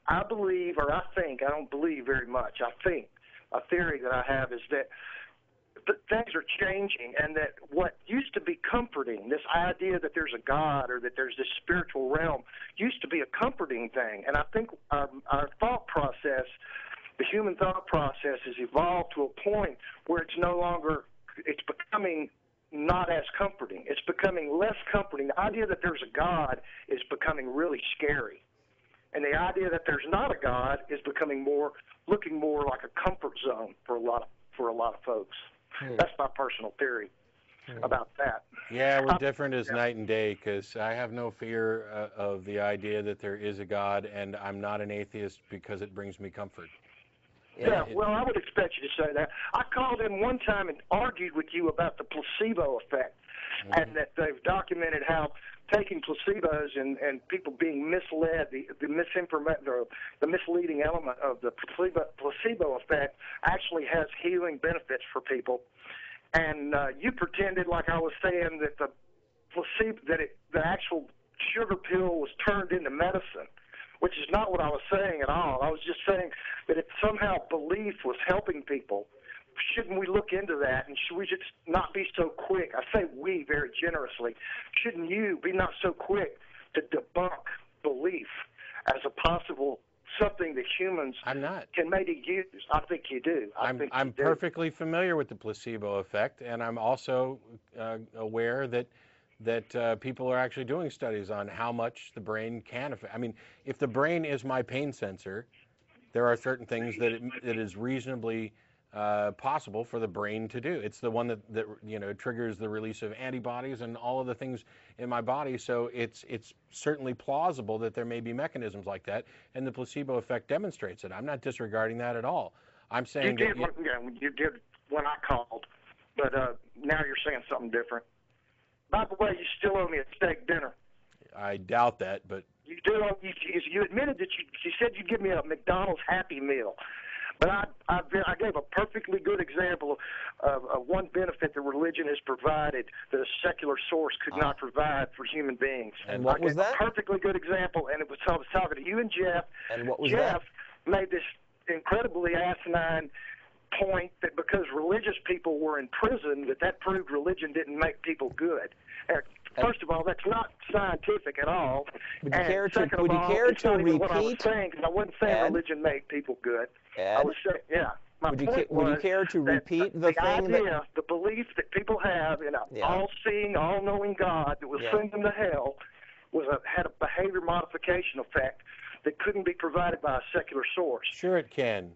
I believe, or I think, I don't believe very much, I think a theory that I have is that things are changing, and that what used to be comforting, this idea that there's a God or that there's this spiritual realm, used to be a comforting thing. And I think our thought process, the human thought process, has evolved to a point where it's no longer, it's becoming not as comforting. It's becoming less comforting. The idea that there's a God is becoming really scary. And the idea that there's not a God is becoming looking more like a comfort zone for a lot of folks. That's my personal theory about that. Yeah, we're different as night and day, because I have no fear of the idea that there is a God, and I'm not an atheist because it brings me comfort. Yeah, well, I would expect you to say that. I called in one time and argued with you about the placebo effect, and that they've documented how taking placebos and people being misled, the misinformation, the misleading element of the placebo effect actually has healing benefits for people. And you pretended, like I was saying, that the placebo, the actual sugar pill was turned into medicine, which is not what I was saying at all. I was just saying that if somehow belief was helping people, shouldn't we look into that, and should we just not be so quick? I say we very generously. Shouldn't you be not so quick to debunk belief as a possible something that humans can maybe use? I think you do. I'm perfectly familiar with the placebo effect, and I'm also aware that people are actually doing studies on how much the brain can affect. I mean, if the brain is my pain sensor, there are certain things that it is reasonably possible for the brain to do. It's the one that triggers the release of antibodies and all of the things in my body. So it's certainly plausible that there may be mechanisms like that, and the placebo effect demonstrates it. I'm not disregarding that at all. I'm saying you did when I called, but now you're saying something different. By the way, you still owe me a steak dinner. I doubt that, but you do. You admitted that you said you'd give me a McDonald's Happy Meal. But I gave a perfectly good example of one benefit that religion has provided that a secular source could not provide for human beings. And what was that? A perfectly good example, and I was talking to you and Jeff. And what was Jeff that? made this incredibly asinine point that because religious people were in prison, that proved religion didn't make people good. First of all, that's not scientific at all. Would you care to repeat? What I was saying, because I wasn't saying religion made people good. Ed? I was saying, yeah. Would you care to repeat the thing the belief that people have in an all-seeing, all-knowing God that will send them to hell had a behavior modification effect that couldn't be provided by a secular source. Sure it can.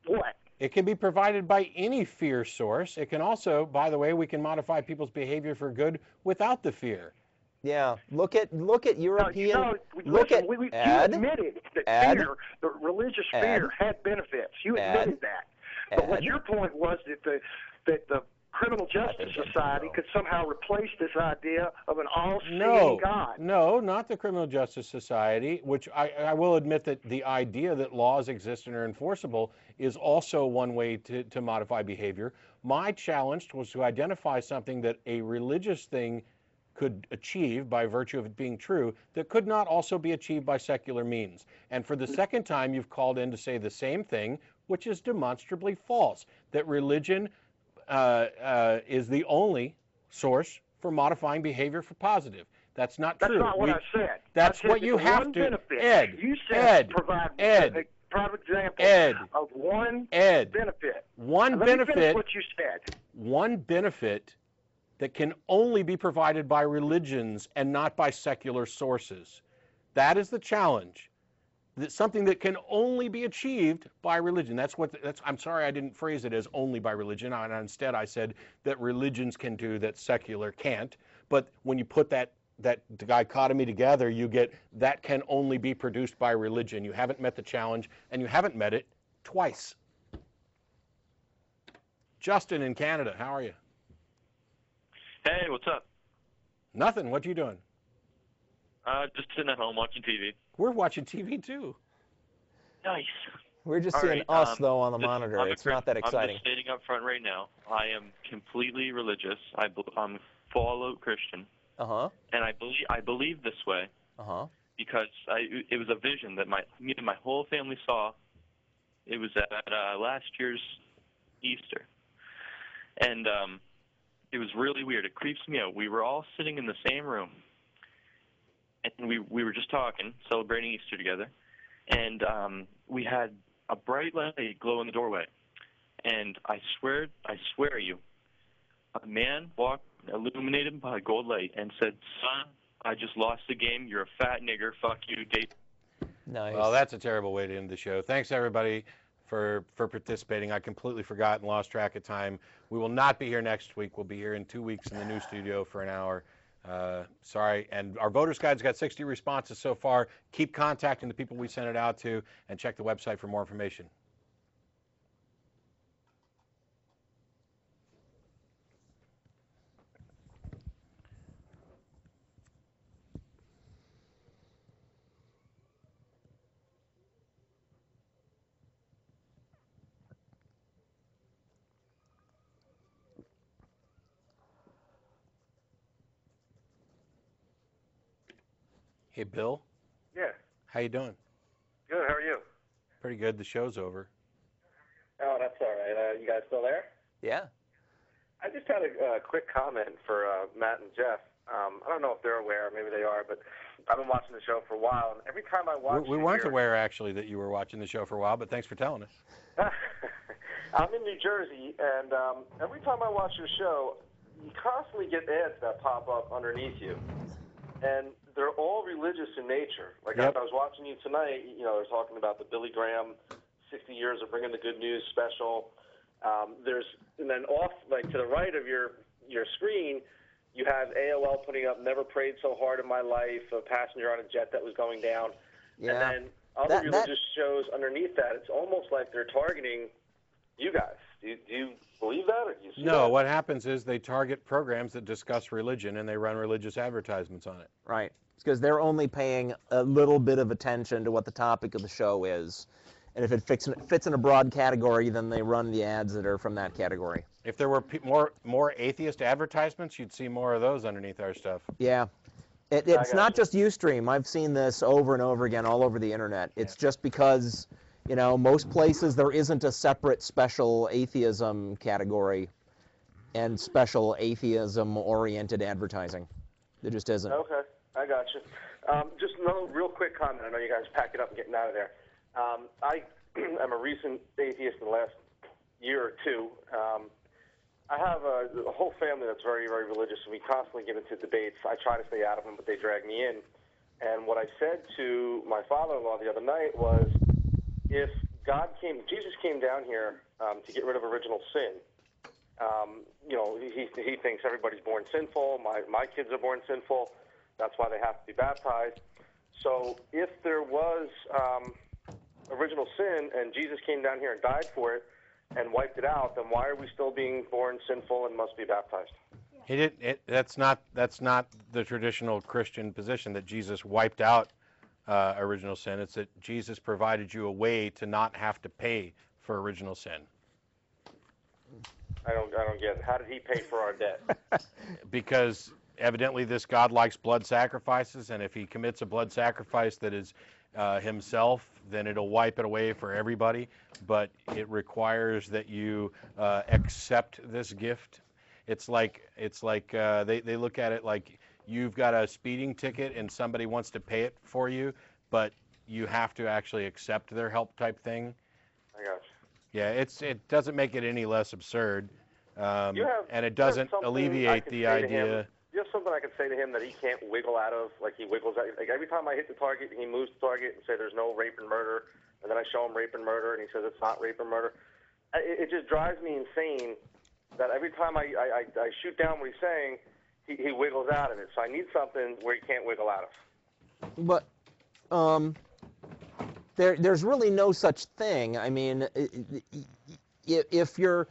What? It can be provided by any fear source. It can also, by the way, we can modify people's behavior for good without the fear. Yeah, look at European. You admitted that fear, the religious fear, had benefits. You admitted that. But what your point was that the criminal justice society could somehow replace this idea of an all-seeing God. No, not the criminal justice society, which I will admit that the idea that laws exist and are enforceable is also one way to modify behavior. My challenge was to identify something that a religious thing could achieve by virtue of it being true that could not also be achieved by secular means. And for the second time, you've called in to say the same thing, which is demonstrably false, that religion is the only source for modifying behavior for positive. That's not true. That's not what I said. That's what you have to. Benefit. Ed, you said provide a private example of one benefit. One benefit. Let me finish what you said. One benefit that can only be provided by religions and not by secular sources. That is the challenge. That's something that can only be achieved by religion. I'm sorry I didn't phrase it as only by religion. Instead I said that religions can do that secular can't. But when you put that dichotomy together, you get that can only be produced by religion. You haven't met the challenge, and you haven't met it twice. Justin in Canada, how are you? Hey, what's up? Nothing. What you doing? Just sitting at home watching TV. We're watching TV too. Nice. We're just seeing us though on the monitor. It's not that exciting. I'm just stating up front right now. I am completely religious. I'm full-out Christian. Uh-huh. And I believe this way. Uh-huh. because it was a vision that me and my whole family saw. It was at last year's Easter, and it was really weird. It creeps me out. We were all sitting in the same room, and we were just talking, celebrating Easter together, and we had a bright light glow in the doorway, and I swear to you, a man walked illuminated by a gold light and said, "Son, I just lost the game. You're a fat nigger. Fuck you, Dave." Nice. Well, that's a terrible way to end the show. Thanks, everybody, for participating. I completely forgot and lost track of time. We will not be here next week. We'll be here in 2 weeks in the new studio for an hour. Sorry. And our voters guide's got 60 responses so far. Keep contacting the people we sent it out to, and check the website for more information. Hey, Bill. Yeah. How you doing? Good. How are you? Pretty good. The show's over. Oh, that's all right. You guys still there? Yeah. I just had a quick comment for Matt and Jeff. I don't know if they're aware. Maybe they are, but I've been watching the show for a while, and every time I watch We weren't aware, actually, that you were watching the show for a while, but thanks for telling us. I'm in New Jersey, and every time I watch your show, you constantly get ads that pop up underneath you. And they're all religious in nature. Like, Yep. as I was watching you tonight, they're talking about the Billy Graham 60 Years of Bringing the Good News special. And then off, like, to the right of your screen, you have AOL putting up Never Prayed So Hard in My Life, a passenger on a jet that was going down. Yeah. And then other religious shows underneath that, it's almost like they're targeting you guys. Do you believe that, or do you see No, that? what happens is they target programs that discuss religion, and they run religious advertisements on it. Right. It's because they're only paying a little bit of attention to what the topic of the show is. And if it fits in a broad category, then they run the ads that are from that category. If there were more atheist advertisements, you'd see more of those underneath our stuff. Yeah. It's not just Ustream. I've seen this over and over again all over the internet. It's just because, most places there isn't a separate special atheism category and special atheism-oriented advertising. There just isn't. Okay, I got you. Just another real quick comment. I know you guys pack it up and getting out of there. I am a recent atheist in the last year or two. I have a whole family that's very, very religious, and we constantly get into debates. I try to stay out of them, but they drag me in. And what I said to my father-in-law the other night was, if Jesus came down here to get rid of original sin. He thinks everybody's born sinful. My kids are born sinful. That's why they have to be baptized. So if there was original sin and Jesus came down here and died for it and wiped it out, then why are we still being born sinful and must be baptized? He did. That's not the traditional Christian position that Jesus wiped out original sin. It's that Jesus provided you a way to not have to pay for original sin. I don't get it. How did he pay for our debt? Because evidently this God likes blood sacrifices, and if he commits a blood sacrifice that is himself, then it'll wipe it away for everybody. But it requires that you accept this gift. It's like they look at it like you've got a speeding ticket and somebody wants to pay it for you, but you have to actually accept their help type thing. I got you. Yeah, it doesn't make it any less absurd, and it doesn't alleviate the idea. You have something I could say to him that he can't wiggle out of, like he wiggles out. Like every time I hit the target, he moves the target and say there's no rape and murder, and then I show him rape and murder, and he says it's not rape and murder. It just drives me insane that every time I shoot down what he's saying, he wiggles out of it. So I need something where he can't wiggle out of. But there's really no such thing. I mean, if you're,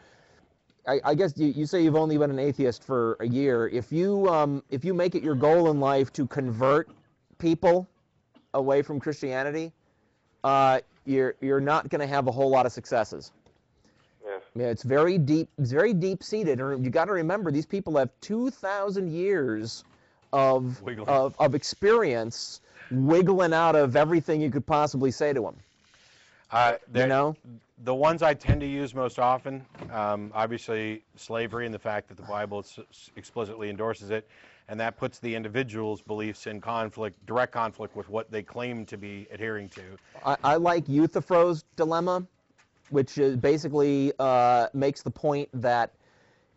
I guess you say you've only been an atheist for a year. If you make it your goal in life to convert people away from Christianity, you're not going to have a whole lot of successes. Yeah, it's very deep seated. You got to remember, these people have 2,000 years of experience wiggling out of everything you could possibly say to them. You know? The ones I tend to use most often, obviously slavery and the fact that the Bible explicitly endorses it, and that puts the individual's beliefs in direct conflict with what they claim to be adhering to. I like Euthyphro's dilemma, which is basically makes the point that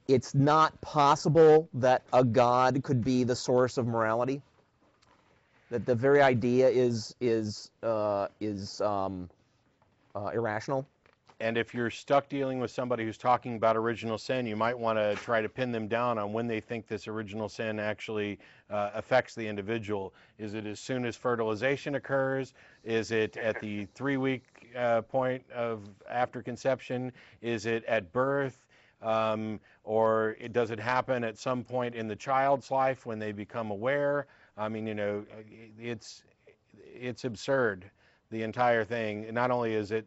it's not possible that a God could be the source of morality. That the very idea is irrational. And if you're stuck dealing with somebody who's talking about original sin, you might want to try to pin them down on when they think this original sin actually affects the individual. Is it as soon as fertilization occurs? Is it at the 3-week point of after conception? Is it at birth? Or does it happen at some point in the child's life when they become aware? I mean, you know, it's absurd. The entire thing. Not only is it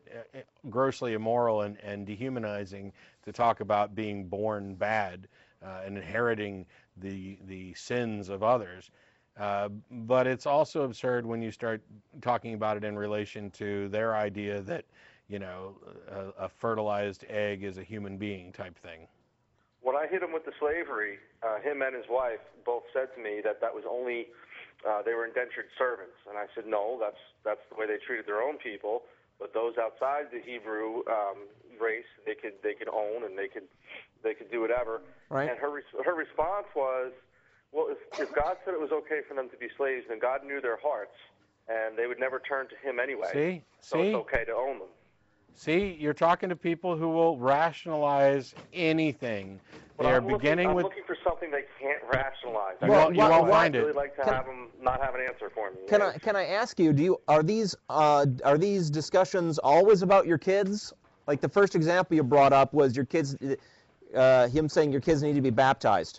grossly immoral and dehumanizing to talk about being born bad and inheriting the sins of others, but it's also absurd when you start talking about it in relation to their idea that, you know, a fertilized egg is a human being type thing. When I hit him with the slavery, him and his wife both said to me that was only they were indentured servants, and I said no, that's the way they treated their own people. But those outside the Hebrew race, they could own and they could do whatever. Right. And her response was, well, if God said it was okay for them to be slaves, then God knew their hearts, and they would never turn to Him anyway. So it's okay to own them. See, you're talking to people who will rationalize anything. I'm looking for something they can't rationalize. You won't find it. I'd really like to have them not have an answer for me. Can I ask you? Are these discussions always about your kids? Like the first example you brought up was your kids, him saying your kids need to be baptized.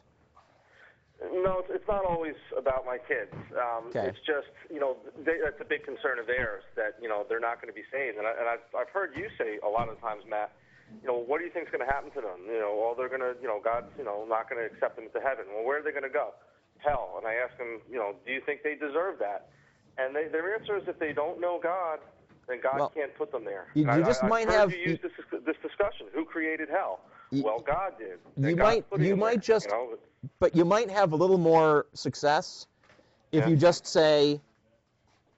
No, it's not always about my kids. Okay. It's just, you know, that's a big concern of theirs that, you know, they're not going to be saved. And I've heard you say a lot of times, Matt, you know, what do you think is going to happen to them? You know, well, they're going to, you know, God's, you know, not going to accept them into heaven. Well, where are they going to go? Hell. And I ask them, you know, do you think they deserve that? And their answer is if they don't know God, then God can't put them there. You just might have you use this discussion. Who created hell? Well, God did. But you might have a little more success if you just say,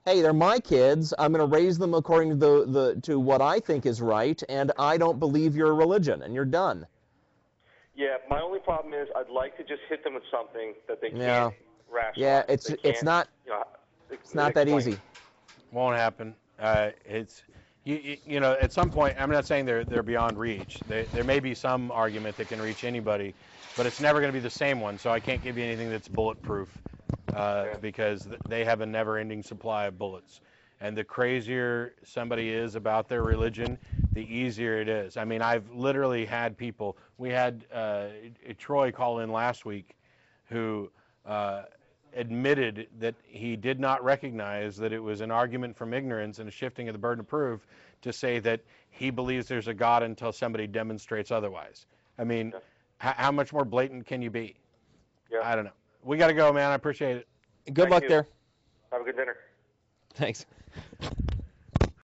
hey, they're my kids. I'm going to raise them according to what I think is right, and I don't believe your religion, and you're done. Yeah, my only problem is I'd like to just hit them with something that they can't rationalize. Yeah, it's not that easy. Won't happen. It's you know, at some point, I'm not saying they're beyond reach. There may be some argument that can reach anybody, but it's never going to be the same one. So I can't give you anything that's bulletproof because they have a never-ending supply of bullets. And the crazier somebody is about their religion, the easier it is. I mean, I've literally had people. We had Troy call in last week, who admitted that he did not recognize that it was an argument from ignorance and a shifting of the burden of proof to say that he believes there's a God until somebody demonstrates otherwise. I mean, how much more blatant can you be? Yeah. I don't know. We got to go, man. I appreciate it. Good luck there. Have a good dinner. Thanks.